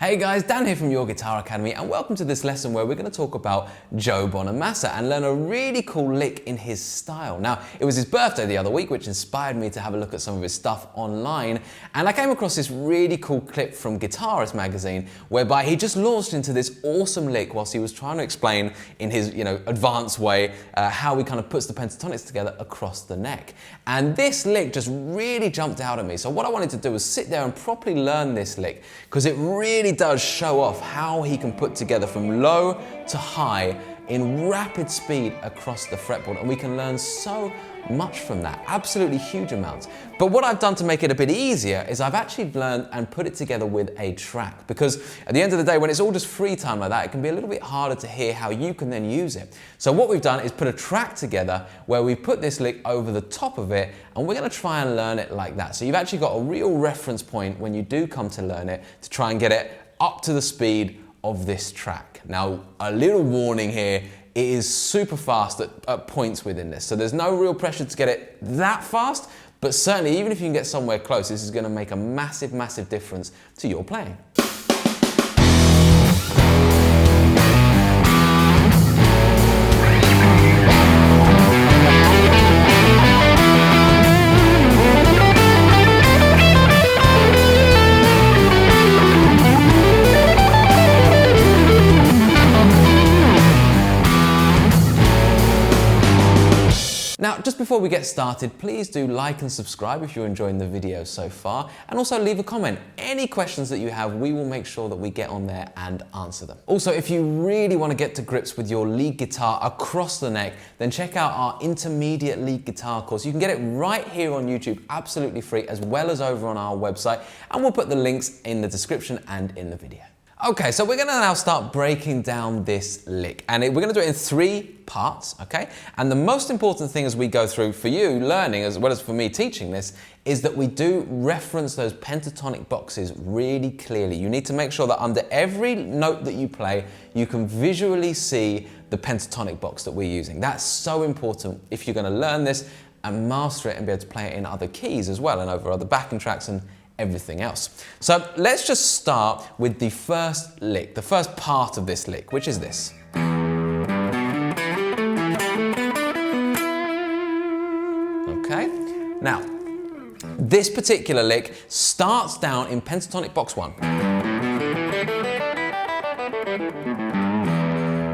Hey guys, Dan here from Your Guitar Academy, and welcome to this lesson where we're going to talk about Joe Bonamassa and learn a really cool lick in his style. Now, it was his birthday the other week, which inspired me to have a look at some of his stuff online, and I came across this really cool clip from Guitarist magazine whereby he just launched into this awesome lick whilst he was trying to explain in his advanced way how he kind of puts the pentatonics together across the neck. And this lick just really jumped out at me. So what I wanted to do was sit there and properly learn this lick, because it really does show off how he can put together from low to high in rapid speed across the fretboard, and we can learn so much from that, absolutely huge amounts. But what I've done to make it a bit easier is I've actually learned and put it together with a track, because at the end of the day, when it's all just free time like that, it can be a little bit harder to hear how you can then use it. So what we've done is put a track together where we put this lick over the top of it, and we're going to try and learn it like that. So you've actually got a real reference point when you do come to learn it to try and get it up to the speed of this track. Now, a little warning here, it is super fast at points within this. So there's no real pressure to get it that fast, but certainly even if you can get somewhere close, this is going to make a massive, massive difference to your playing. Now, just before we get started, please do like and subscribe if you're enjoying the video so far, and also leave a comment. Any questions that you have, we will make sure that we get on there and answer them. Also, if you really want to get to grips with your lead guitar across the neck, then check out our intermediate lead guitar course. You can get it right here on YouTube, absolutely free, as well as over on our website, and we'll put the links in the description and in the video. Okay, so we're going to now start breaking down this lick, and we're going to do it in 3 parts, okay? And the most important thing as we go through for you learning, as well as for me teaching this, is that we do reference those pentatonic boxes really clearly. You need to make sure that under every note that you play, you can visually see the pentatonic box that we're using. That's so important if you're going to learn this and master it and be able to play it in other keys as well and over other backing tracks and everything else. So let's just start with the first lick, the first part of this lick, which is this. Okay, now this particular lick starts down in pentatonic box 1.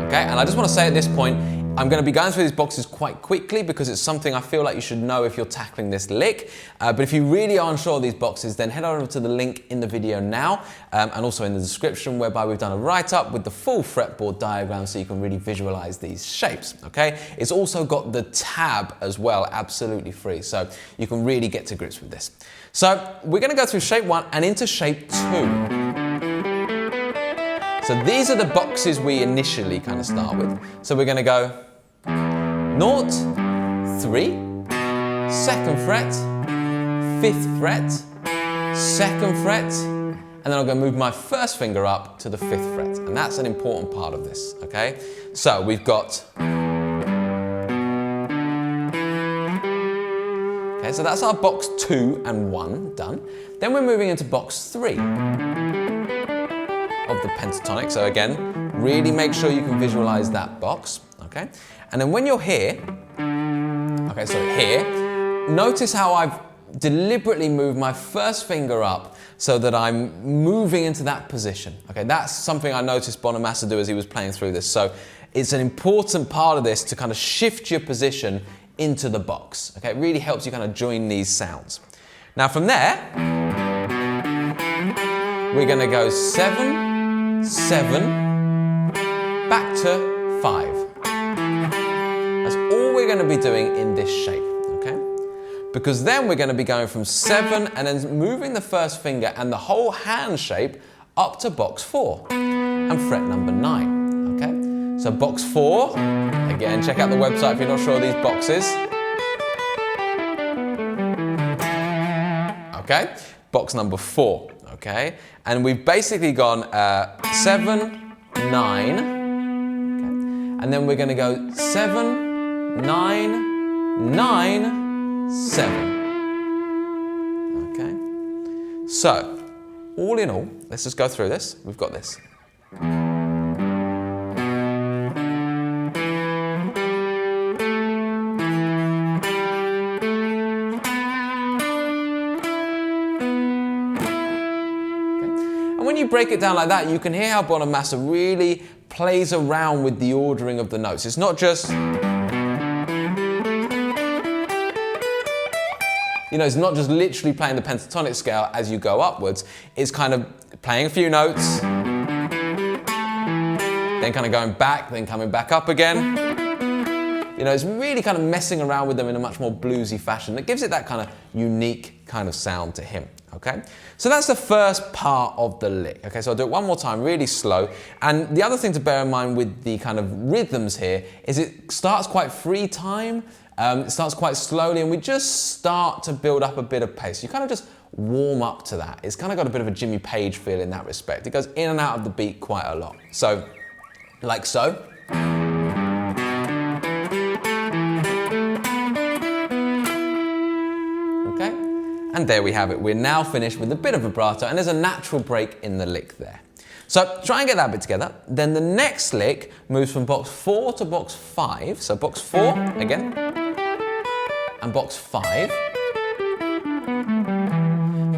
Okay, and I just want to say at this point, I'm going to be going through these boxes quite quickly because it's something I feel like you should know if you're tackling this lick. But if you really are unsure of these boxes, then head over to the link in the video now and also in the description, whereby we've done a write-up with the full fretboard diagram so you can really visualize these shapes, okay? It's also got the tab as well, absolutely free, so you can really get to grips with this. So we're going to go through shape 1 and into shape 2. So these are the boxes we initially kind of start with. So we're going to go 0, 3, 2nd fret, 5th fret, 2nd fret, and then I'm going to move my 1st finger up to the 5th fret. And that's an important part of this, okay? So we've got... Okay, so that's our box 2 and 1 done. Then we're moving into box 3 of the pentatonic. So again, really make sure you can visualize that box, okay? And then when you're here, okay, so here, notice how I've deliberately moved my 1st finger up so that I'm moving into that position, okay? That's something I noticed Bonamassa do as he was playing through this. So it's an important part of this to kind of shift your position into the box, okay? It really helps you kind of join these sounds. Now from there, we're gonna go 7, 7, back to 5. That's all we're going to be doing in this shape, okay? Because then we're going to be going from 7 and then moving the 1st finger and the whole hand shape up to box 4 and fret number 9, okay? So box 4, again, check out the website if you're not sure of these boxes. Okay, box number 4. Okay, and we've basically gone 7, 9, okay, and then we're going to go 7, 9, 9, 7. Okay, so all in all, let's just go through this. We've got this. When you break it down like that, you can hear how Bonamassa really plays around with the ordering of the notes. It's not just, it's not just literally playing the pentatonic scale as you go upwards. It's kind of playing a few notes, then kind of going back, then coming back up again. It's really kind of messing around with them in a much more bluesy fashion that gives it that kind of unique kind of sound to him. Okay, so that's the first part of the lick. Okay, so I'll do it one more time, really slow. And the other thing to bear in mind with the kind of rhythms here is it starts quite free time, it starts quite slowly, and we just start to build up a bit of pace. You kind of just warm up to that. It's kind of got a bit of a Jimmy Page feel in that respect. It goes in and out of the beat quite a lot. So, like so. And there we have it. We're now finished with a bit of vibrato, and there's a natural break in the lick there. So try and get that bit together. Then the next lick moves from box 4 to box 5. So box 4 again, and box 5.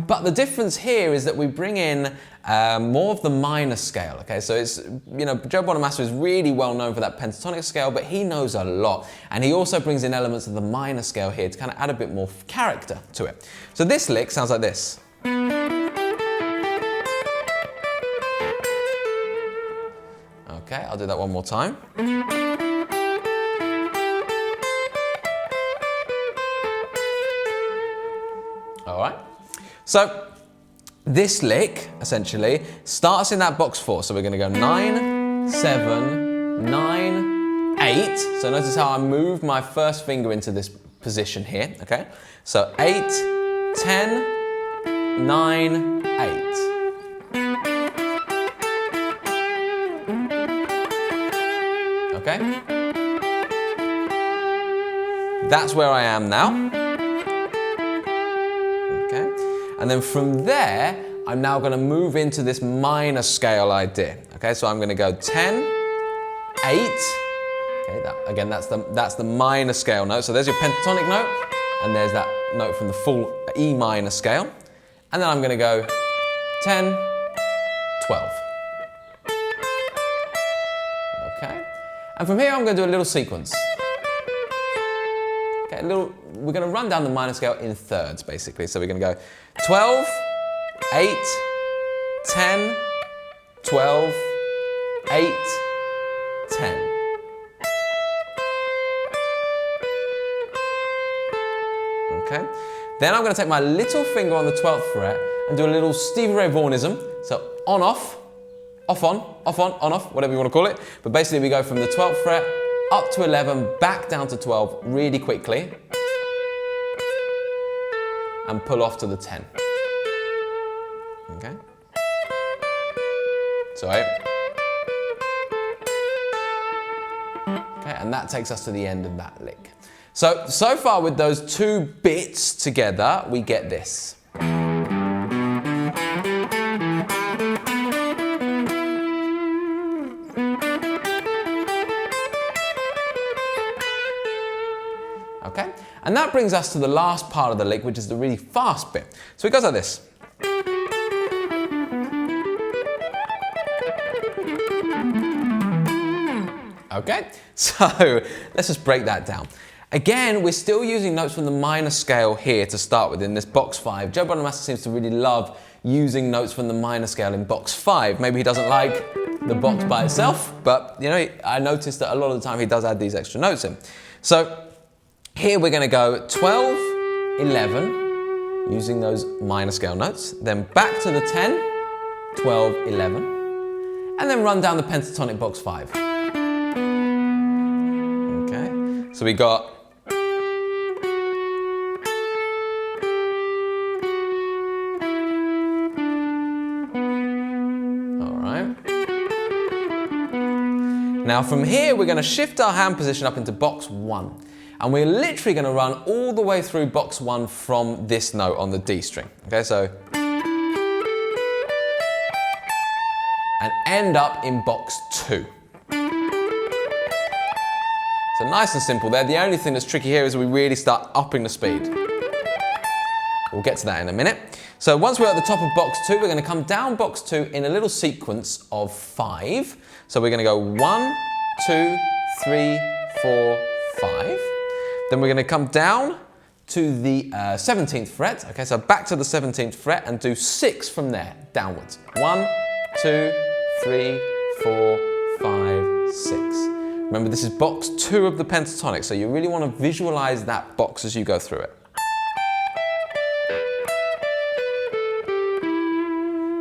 But the difference here is that we bring in more of the minor scale, okay? So it's, Joe Bonamassa is really well known for that pentatonic scale, but he knows a lot. And he also brings in elements of the minor scale here to kind of add a bit more character to it. So this lick sounds like this. Okay, I'll do that one more time. All right. So this lick, essentially, starts in that box 4. So we're going to go 9, 7, 9, 8. So notice how I move my first finger into this position here, okay? So 8, 10, 9, 8. Okay? That's where I am now. And then from there, I'm now going to move into this minor scale idea. Okay, so I'm going to go 10, 8. Okay, that's the minor scale note. So there's your pentatonic note, and there's that note from the full E minor scale. And then I'm going to go 10, 12. Okay, and from here I'm going to do a little sequence. Okay, we're going to run down the minor scale in thirds, basically. So we're going to go 12, 8, 10, 12, 8, 10. Okay, then I'm going to take my little finger on the 12th fret and do a little Stevie Ray Vaughnism. So on, off, off, on, off, whatever you want to call it. But basically we go from the 12th fret up to 11, back down to 12 really quickly, and pull off to the 10. Okay? Sorry. Okay, and that takes us to the end of that lick. So far with those two bits together, we get this. Okay? And that brings us to the last part of the lick, which is the really fast bit. So it goes like this. Okay? So let's just break that down. Again, we're still using notes from the minor scale here to start with in this box 5. Joe Bonamassa seems to really love using notes from the minor scale in box 5. Maybe he doesn't like the box by itself, but I noticed that a lot of the time he does add these extra notes in. So here we're going to go 12, 11, using those minor scale notes, then back to the 10, 12, 11, and then run down the pentatonic box 5. Okay, so we got Now from here, we're going to shift our hand position up into box 1. And we're literally going to run all the way through box 1 from this note on the D string. Okay, so. and end up in box 2. So nice and simple there. The only thing that's tricky here is we really start upping the speed. We'll get to that in a minute. So once we're at the top of box 2, we're going to come down box 2 in a little sequence of 5. So we're going to go 1, 2, 3, 4, 5. Then we're going to come down to the 17th fret. Okay, so back to the 17th fret and do 6 from there, downwards. 1, 2, 3, 4, 5, 6. Remember, this is box 2 of the pentatonic, so you really want to visualize that box as you go through it.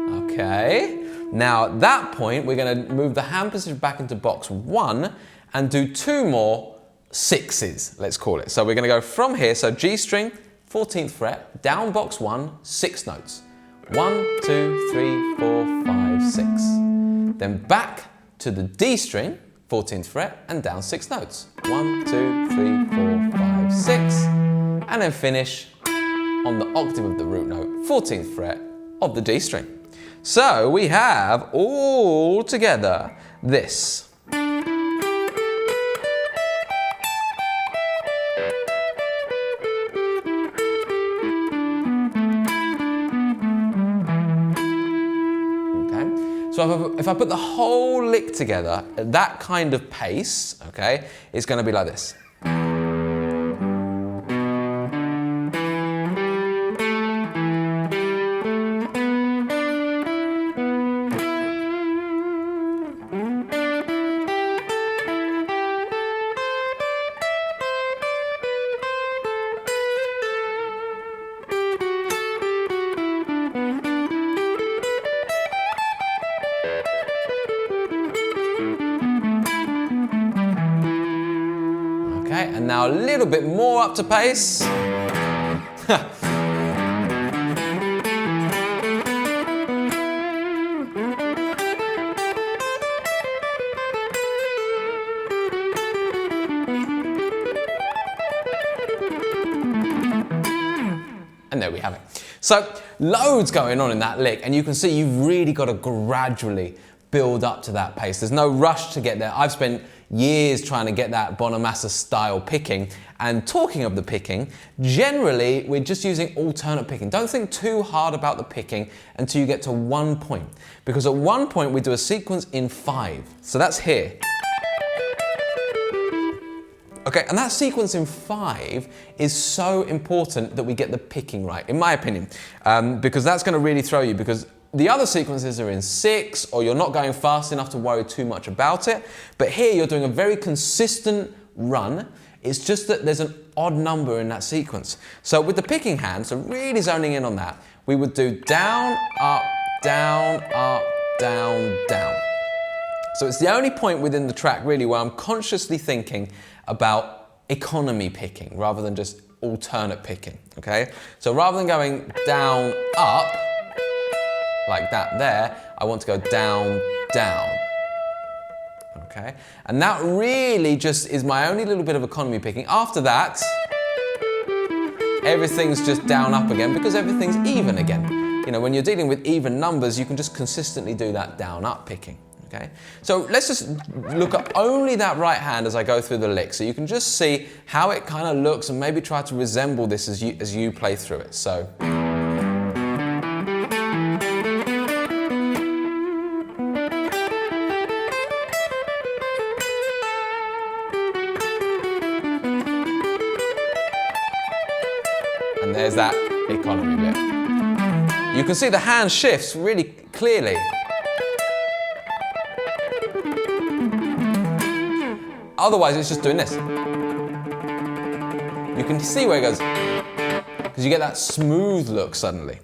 Okay, now at that point, we're going to move the hand position back into box 1 and do 2 more 6s, let's call it. So we're going to go from here, so G string, 14th fret, down box 1, 6 notes. 1, 2, 3, 4, 5, 6. Then back to the D string, 14th fret, and down 6 notes. 1, 2, 3, 4, 5, 6. And then finish on the octave of the root note, 14th fret of the D string. So we have all together this. So if I put the whole lick together at that kind of pace, okay, it's going to be like this. Okay, and now a little bit more up to pace. And there we have it. So loads going on in that lick, and you can see you've really got to gradually build up to that pace. There's no rush to get there. I've spent years trying to get that Bonamassa style picking, and talking of the picking, generally we're just using alternate picking. Don't think too hard about the picking until you get to 1 point, because at 1 point we do a sequence in 5. So that's here. Okay, and that sequence in 5 is so important that we get the picking right, in my opinion, because that's going to really throw you, because the other sequences are in 6, or you're not going fast enough to worry too much about it. But here you're doing a very consistent run. It's just that there's an odd number in that sequence. So with the picking hand, so really zoning in on that, we would do down, up, down, up, down, down. So it's the only point within the track really where I'm consciously thinking about economy picking rather than just alternate picking, okay? So rather than going down, up, like that there, I want to go down, down. Okay? And that really just is my only little bit of economy picking. After that, everything's just down, up again, because everything's even again. You know, when you're dealing with even numbers, you can just consistently do that down, up picking. Okay? So let's just look at only that right hand as I go through the lick, so you can just see how it kind of looks and maybe try to resemble this as you play through it. So. And there's that economy bit. You can see the hand shifts really clearly. Otherwise, it's just doing this. You can see where it goes, because you get that smooth look suddenly.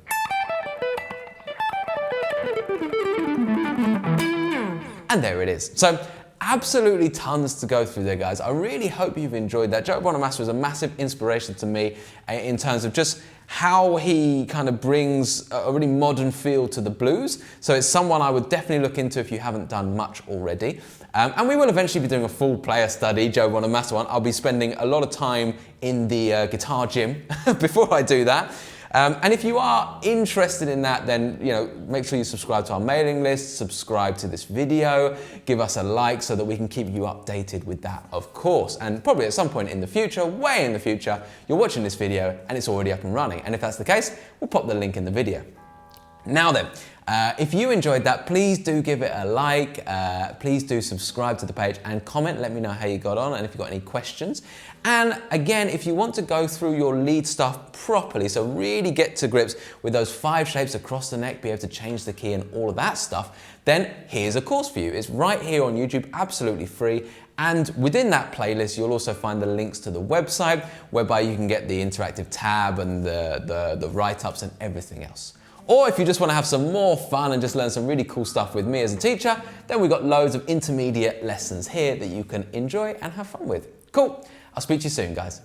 And there it is. So, absolutely tons to go through there, guys. I really hope you've enjoyed that. Joe Bonamassa was a massive inspiration to me in terms of just how he kind of brings a really modern feel to the blues. So it's someone I would definitely look into if you haven't done much already. And we will eventually be doing a full player study, Joe Bonamassa one. I'll be spending a lot of time in the guitar gym before I do that. And if you are interested in that, then make sure you subscribe to our mailing list, subscribe to this video, give us a like so that we can keep you updated with that, of course. And probably at some point in the future, way in the future, you're watching this video and it's already up and running. And if that's the case, we'll pop the link in the video. Now then, if you enjoyed that, please do give it a like, please do subscribe to the page and comment, let me know how you got on and if you've got any questions. And again, if you want to go through your lead stuff properly, so really get to grips with those 5 shapes across the neck, be able to change the key and all of that stuff, then here's a course for you. It's right here on YouTube, absolutely free. And within that playlist, you'll also find the links to the website, whereby you can get the interactive tab and the write-ups and everything else. Or if you just want to have some more fun and just learn some really cool stuff with me as a teacher, then we've got loads of intermediate lessons here that you can enjoy and have fun with. Cool. I'll speak to you soon, guys.